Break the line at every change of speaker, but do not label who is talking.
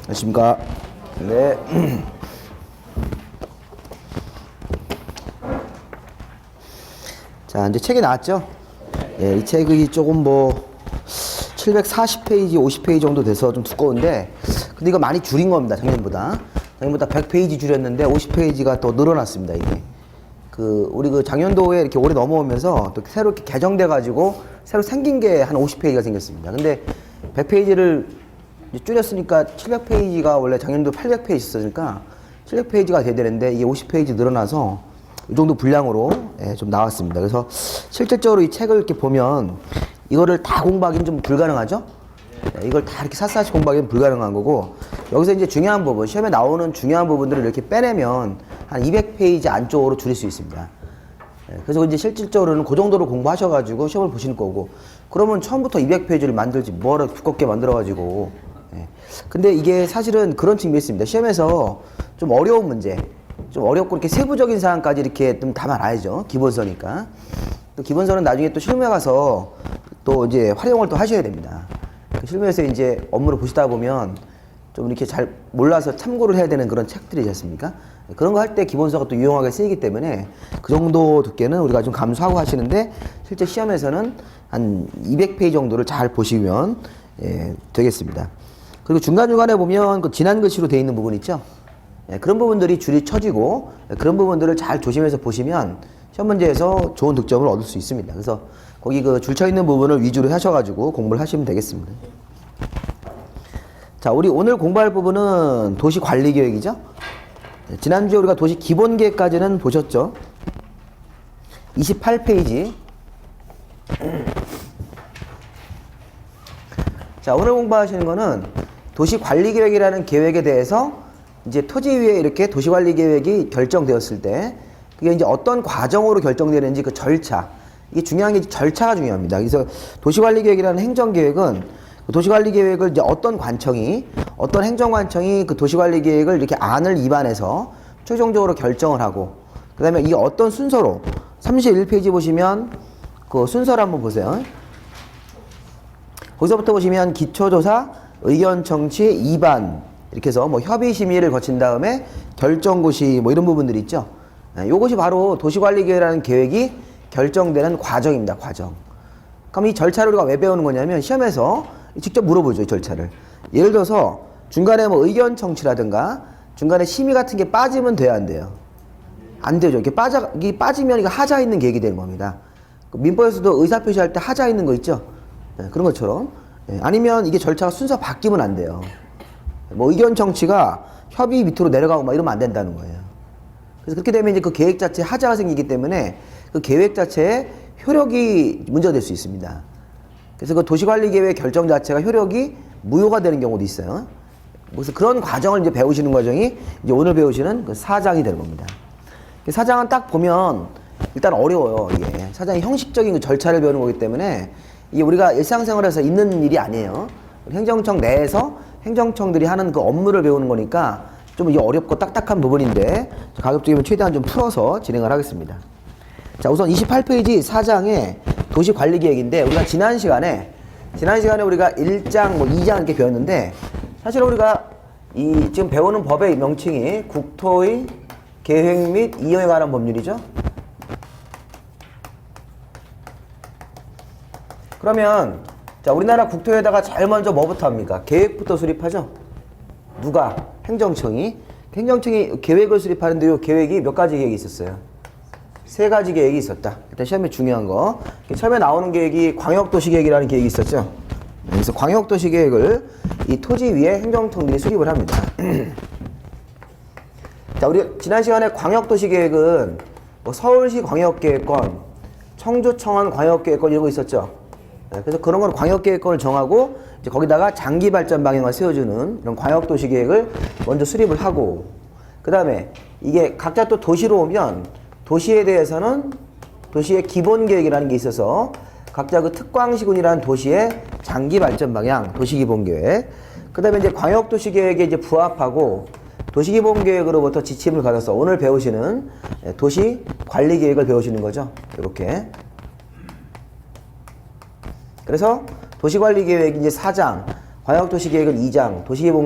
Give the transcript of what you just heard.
안녕하십니까. 네. 자, 이제 책이 나왔죠? 예, 이 책이 조금 740페이지, 50페이지 정도 돼서 좀 두꺼운데, 근데 이거 많이 줄인 겁니다, 작년보다. 작년보다 100페이지 줄였는데, 50페이지가 더 늘어났습니다, 이게. 우리 작년도에 이렇게 올해 넘어오면서 또 새로 이렇게 개정돼가지고, 새로 생긴 게 한 50페이지가 생겼습니다. 근데 100페이지를 줄였으니까 700페이지가 원래 작년도 800페이지 있었으니까 700페이지가 돼야 되는데 이게 50페이지 늘어나서 이 정도 분량으로 좀 나왔습니다. 그래서 실질적으로 이 책을 이렇게 보면 이거를 다 공부하기는 좀 불가능하죠? 이걸 다 이렇게 샅샅이 공부하기는 불가능한 거고, 여기서 이제 중요한 부분, 시험에 나오는 중요한 부분들을 이렇게 빼내면 한 200페이지 안쪽으로 줄일 수 있습니다. 그래서 이제 실질적으로는 그 정도로 공부하셔가지고 시험을 보시는 거고, 그러면 처음부터 200페이지를 만들지 뭐를 두껍게 만들어가지고. 근데 이게 사실은 그런 측면이 있습니다. 시험에서 좀 어려운 문제, 좀 어렵고 이렇게 세부적인 사항까지 이렇게 좀 담아놔야죠. 기본서니까. 또 기본서는 나중에 또 실무에 가서 또 이제 활용을 또 하셔야 됩니다. 실무에서 이제 업무를 보시다 보면 좀 이렇게 잘 몰라서 참고를 해야 되는 그런 책들이지 않습니까? 그런 거 할 때 기본서가 또 유용하게 쓰이기 때문에 그 정도 두께는 우리가 좀 감수하고 하시는데, 실제 시험에서는 한 200페이지 정도를 잘 보시면 되겠습니다. 그리고 중간중간에 보면 그 진한 글씨로 되어 있는 부분 있죠? 그런 부분들이 줄이 쳐지고, 그런 부분들을 잘 조심해서 보시면 시험 문제에서 좋은 득점을 얻을 수 있습니다. 그래서 거기 그 줄 쳐 있는 부분을 위주로 하셔가지고 공부를 하시면 되겠습니다. 자, 우리 오늘 공부할 부분은 도시관리계획이죠? 지난주에 우리가 도시 기본계획까지는 보셨죠? 28페이지. 자, 오늘 공부하시는 거는 도시관리계획이라는 계획에 대해서 이제 토지 위에 이렇게 도시관리계획이 결정되었을 때 그게 이제 어떤 과정으로 결정되는지 그 절차, 이게 중요한 게 절차가 중요합니다. 그래서 도시관리계획이라는 행정계획은 그 도시관리계획을 이제 어떤 행정관청이 그 도시관리계획을 이렇게 안을 입안해서 최종적으로 결정을 하고, 그 다음에 이게 어떤 순서로, 31페이지 보시면 그 순서를 한번 보세요. 거기서부터 보시면 기초조사, 의견청취, 입안, 이렇게 해서 협의심의를 거친 다음에 결정고시 이런 부분들이 있죠. 요것이 바로 도시관리계획이라는 계획이 결정되는 과정입니다. 과정. 그럼 이 절차를 우리가 왜 배우는 거냐면 시험에서 직접 물어보죠, 이 절차를. 예를 들어서 중간에 의견청취라든가 중간에 심의 같은 게 빠지면 돼야 안 돼요? 안 되죠. 이게 빠지면 이거 하자 있는 계획이 되는 겁니다. 민법에서도 의사표시할 때 하자 있는 거 있죠? 그런 것처럼. 아니면 이게 절차가 순서 바뀌면 안 돼요. 의견 청취가 협의 밑으로 내려가고 이러면 안 된다는 거예요. 그래서 그렇게 되면 이제 그 계획 자체에 하자가 생기기 때문에 그 계획 자체에 효력이 문제가 될 수 있습니다. 그래서 그 도시관리계획 결정 자체가 효력이 무효가 되는 경우도 있어요. 그래서 그런 과정을 이제 배우시는 과정이 이제 오늘 배우시는 그 사장이 되는 겁니다. 사장은 딱 보면 일단 어려워요, 이게. 사장이 형식적인 그 절차를 배우는 거기 때문에 이게 우리가 일상생활에서 있는 일이 아니에요. 행정청 내에서 행정청들이 하는 그 업무를 배우는 거니까 좀 이게 어렵고 딱딱한 부분인데 가급적이면 최대한 좀 풀어서 진행을 하겠습니다. 자, 우선 28페이지 4장의 도시관리계획인데, 우리가 지난 시간에 우리가 1장, 2장 이렇게 배웠는데, 사실 우리가 지금 배우는 법의 명칭이 국토의 계획 및 이용에 관한 법률이죠. 그러면 자, 우리나라 국토에다가 제일 먼저 뭐부터 합니까? 계획부터 수립하죠. 누가? 행정청이 계획을 수립하는데 이 계획이 몇 가지 계획이 있었어요? 3가지 계획이 있었다. 일단 시험에 중요한 거. 처음에 나오는 계획이 광역도시계획이라는 계획이 있었죠. 그래서 광역도시계획을 이 토지 위에 행정청들이 수립을 합니다. 자, 우리 지난 시간에 광역도시계획은 서울시 광역계획권, 청주청원 광역계획권 이런 거 있었죠. 그래서 그런 건 광역계획권을 정하고 이제 거기다가 장기발전 방향을 세워주는 이런 광역도시계획을 먼저 수립을 하고, 그 다음에 이게 각자 또 도시로 오면 도시에 대해서는 도시의 기본계획이라는 게 있어서 각자 그 특광시군이라는 도시의 장기발전 방향, 도시기본계획, 그 다음에 이제 광역도시계획에 이제 부합하고 도시기본계획으로부터 지침을 받아서 오늘 배우시는 도시관리계획을 배우시는 거죠. 이렇게. 그래서 도시관리계획이 이제 4장, 광역도시계획은 2장, 도시기본